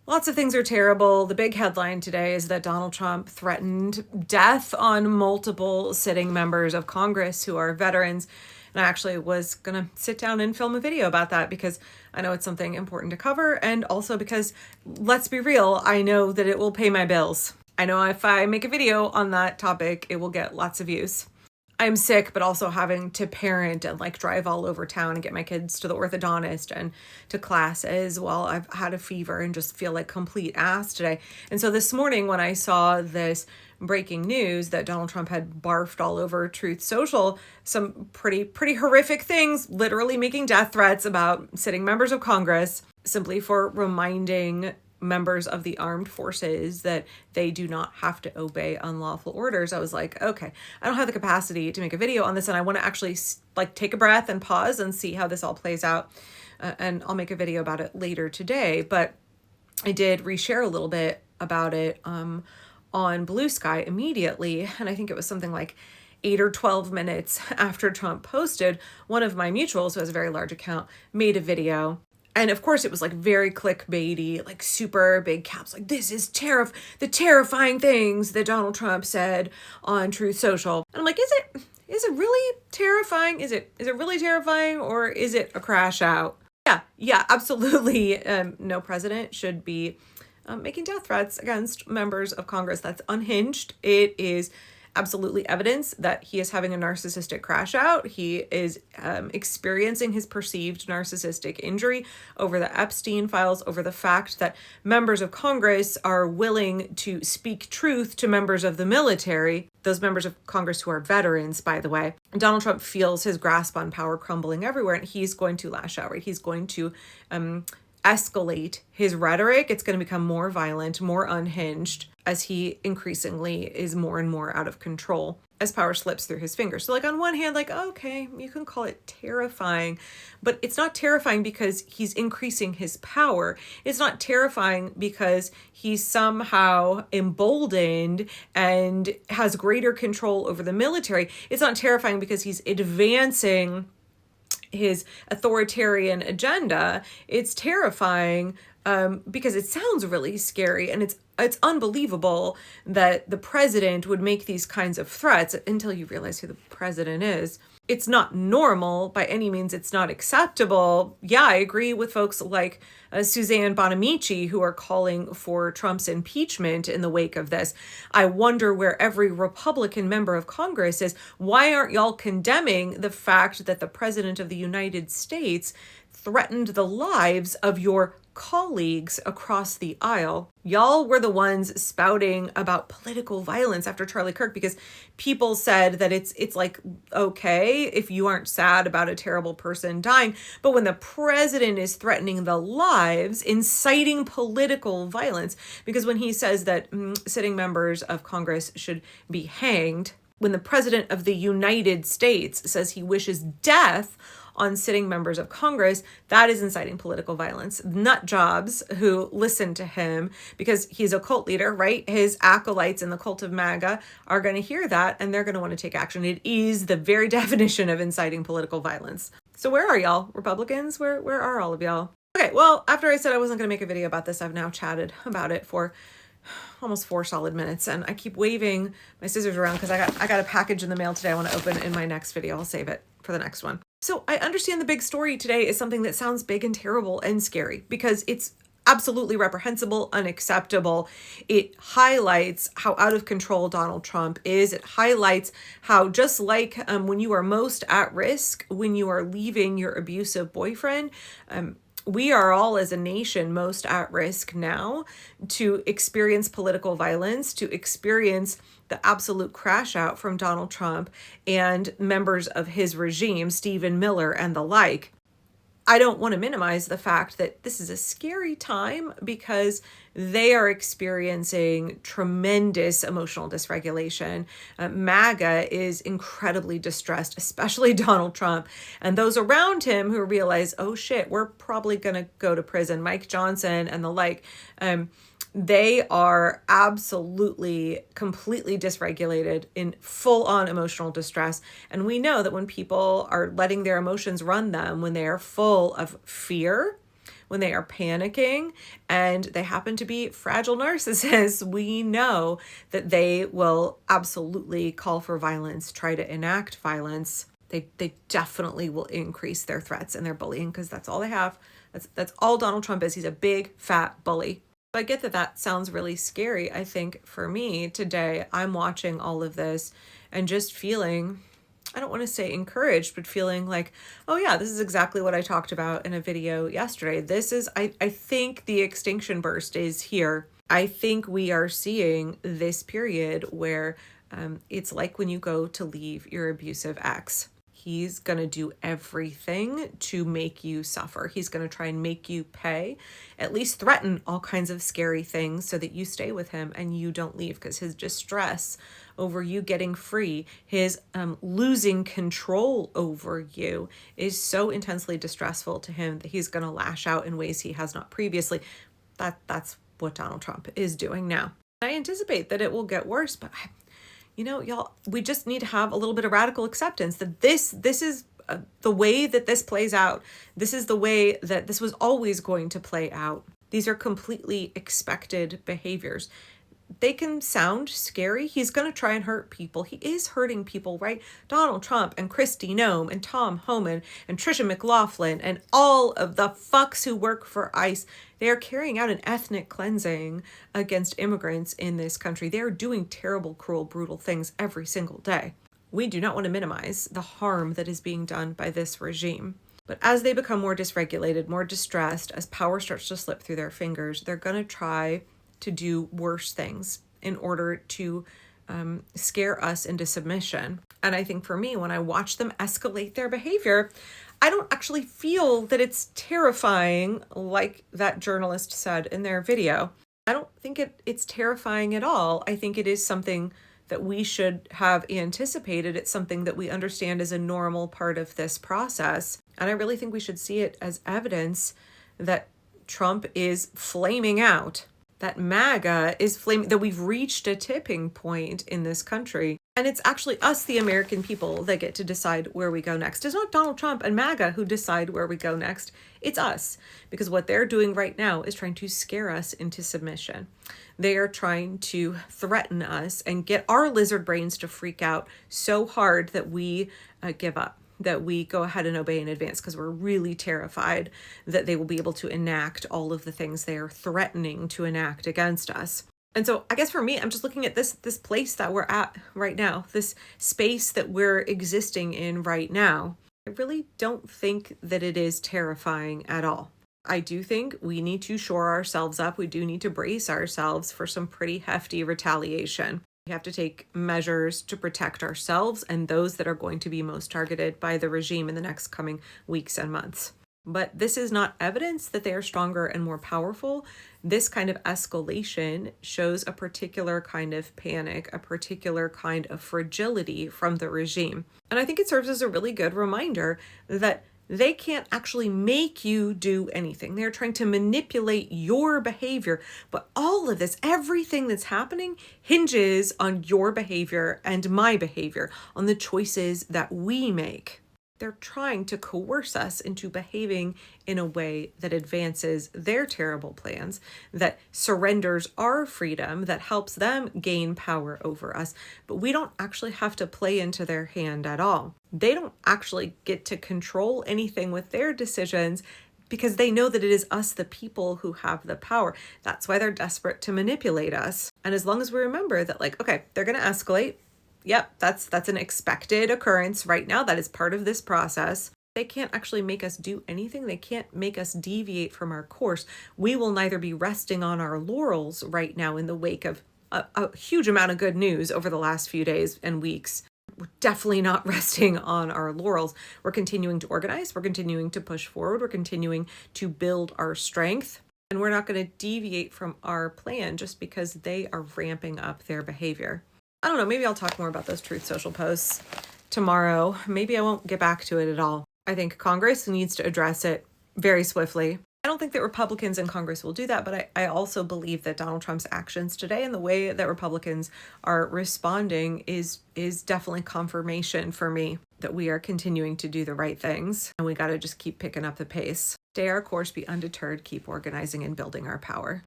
Lots of things are terrible. The big headline today is that Donald Trump threatened death on multiple sitting members of Congress who are veterans. And I actually was going to sit down and film a video about that because I know it's something important to cover. And also because, let's be real, I know that it will pay my bills. I know if I make a video on that topic, it will get lots of views. I'm sick, but also having to parent and drive all over town and get my kids to the orthodontist and to classes while I've had a fever and just feel like complete ass today. And so this morning when I saw this breaking news that Donald Trump had barfed all over Truth Social, some pretty horrific things, literally making death threats about sitting members of Congress simply for reminding members of the armed forces that they do not have to obey unlawful orders. I was like, okay, I don't have the capacity to make a video on this, and I want to actually take a breath and pause and see how this all plays out. And I'll make a video about it later today. But I did reshare a little bit about it on Blue Sky immediately, and I think it was something like 8 or 12 minutes after Trump posted. One of my mutuals, who has a very large account, made a video. And of course it was very clickbaity, super big caps, this is the terrifying things that Donald Trump said on Truth Social. And I'm like, is it really terrifying? Is it really terrifying, or is it a crash out? Yeah, absolutely. No president should be making death threats against members of Congress. That's unhinged. It is absolutely evidence that he is having a narcissistic crash out. He is experiencing his perceived narcissistic injury over the Epstein files, over the fact that members of Congress are willing to speak truth to members of the military, those members of Congress who are veterans, by the way. Donald Trump feels his grasp on power crumbling everywhere, and he's going to lash out, right? He's going to escalate his rhetoric. It's going to become more violent, more unhinged, as he increasingly is more and more out of control as power slips through his fingers. So on one hand, okay, you can call it terrifying, but it's not terrifying because he's increasing his power. It's not terrifying because he's somehow emboldened and has greater control over the military. It's not terrifying because he's advancing his authoritarian agenda. It's terrifying because it sounds really scary, and it's unbelievable that the president would make these kinds of threats until you realize who the president is. It's not normal by any means. It's not acceptable. Yeah, I agree with folks like Suzanne Bonamici, who are calling for Trump's impeachment in the wake of this. I wonder where every Republican member of Congress is. Why aren't y'all condemning the fact that the president of the United States threatened the lives of your colleagues across the aisle? Y'all were the ones spouting about political violence after Charlie Kirk because people said that it's okay if you aren't sad about a terrible person dying. But when the president is threatening the lives, inciting political violence, because when he says that sitting members of Congress should be hanged, when the president of the United States says he wishes death on sitting members of Congress, that is inciting political violence. Nut jobs who listen to him because he's a cult leader, right? His acolytes in the cult of MAGA are going to hear that and they're going to want to take action. It is the very definition of inciting political violence. So where are y'all, Republicans? Where are all of y'all? Okay, well, after I said I wasn't going to make a video about this, I've now chatted about it for almost 4 solid minutes, and I keep waving my scissors around because I got a package in the mail today I want to open in my next video. I'll save it for the next one. So I understand the big story today is something that sounds big and terrible and scary because it's absolutely reprehensible, unacceptable. It highlights how out of control Donald Trump is. It highlights how just like when you are most at risk, when you are leaving your abusive boyfriend, we are all as a nation most at risk now to experience political violence, to experience the absolute crash out from Donald Trump and members of his regime, Stephen Miller and the like. I don't want to minimize the fact that this is a scary time because they are experiencing tremendous emotional dysregulation. MAGA is incredibly distressed, especially Donald Trump. And those around him who realize, oh shit, we're probably going to go to prison, Mike Johnson and the like, they are absolutely, completely dysregulated in full-on emotional distress. And we know that when people are letting their emotions run them, when they are full of fear, when they are panicking and they happen to be fragile narcissists, we know that they will absolutely call for violence, try to enact violence. They definitely will increase their threats and their bullying because that's all they have. That's all Donald Trump is. He's a big, fat bully. I get that that sounds really scary. I think for me today, I'm watching all of this and just feeling, I don't want to say encouraged, but feeling like, oh yeah, this is exactly what I talked about in a video yesterday. This is, I think the extinction burst is here. I think we are seeing this period where it's like when you go to leave your abusive ex. He's going to do everything to make you suffer. He's going to try and make you pay, at least threaten all kinds of scary things so that you stay with him and you don't leave, because his distress over you getting free, his losing control over you is so intensely distressful to him that he's going to lash out in ways he has not previously. That's what Donald Trump is doing now. I anticipate that it will get worse, but y'all, we just need to have a little bit of radical acceptance that this is the way that this plays out. This is the way that this was always going to play out. These are completely expected behaviors. They can sound scary. He's going to try and hurt people. He is hurting people, right? Donald Trump and Kristi Noem and Tom Homan and Trisha McLaughlin and all of the fucks who work for ICE. They are carrying out an ethnic cleansing against immigrants in this country. They are doing terrible, cruel, brutal things every single day. We do not want to minimize the harm that is being done by this regime. But as they become more dysregulated, more distressed, as power starts to slip through their fingers, they're going to try to do worse things in order to scare us into submission. And I think for me, when I watch them escalate their behavior, I don't actually feel that it's terrifying like that journalist said in their video. I don't think it's terrifying at all. I think it is something that we should have anticipated. It's something that we understand as a normal part of this process. And I really think we should see it as evidence that Trump is flaming out, that MAGA is flaming, that we've reached a tipping point in this country. And it's actually us, the American people, that get to decide where we go next. It's not Donald Trump and MAGA who decide where we go next. It's us. Because what they're doing right now is trying to scare us into submission. They are trying to threaten us and get our lizard brains to freak out so hard that we give up, that we go ahead and obey in advance because we're really terrified that they will be able to enact all of the things they are threatening to enact against us. And so I guess for me, I'm just looking at this place that we're at right now, this space that we're existing in right now. I really don't think that it is terrifying at all. I do think we need to shore ourselves up. We do need to brace ourselves for some pretty hefty retaliation. We have to take measures to protect ourselves and those that are going to be most targeted by the regime in the next coming weeks and months. But this is not evidence that they are stronger and more powerful. This kind of escalation shows a particular kind of panic, a particular kind of fragility from the regime. And I think it serves as a really good reminder that they can't actually make you do anything. They're trying to manipulate your behavior. But all of this, everything that's happening, hinges on your behavior and my behavior, on the choices that we make. They're trying to coerce us into behaving in a way that advances their terrible plans, that surrenders our freedom, that helps them gain power over us. But we don't actually have to play into their hand at all. They don't actually get to control anything with their decisions because they know that it is us, the people, who have the power. That's why they're desperate to manipulate us. And as long as we remember that, okay, they're going to escalate. Yep, that's an expected occurrence right now. That is part of this process. They can't actually make us do anything. They can't make us deviate from our course. We will neither be resting on our laurels right now in the wake of a huge amount of good news over the last few days and weeks. We're definitely not resting on our laurels. We're continuing to organize. We're continuing to push forward. We're continuing to build our strength. And we're not going to deviate from our plan just because they are ramping up their behavior. I don't know, maybe I'll talk more about those Truth Social posts tomorrow. Maybe I won't get back to it at all. I think Congress needs to address it very swiftly. I don't think that Republicans in Congress will do that, but I also believe that Donald Trump's actions today and the way that Republicans are responding is definitely confirmation for me that we are continuing to do the right things, and we got to just keep picking up the pace. Stay our course, be undeterred, keep organizing and building our power.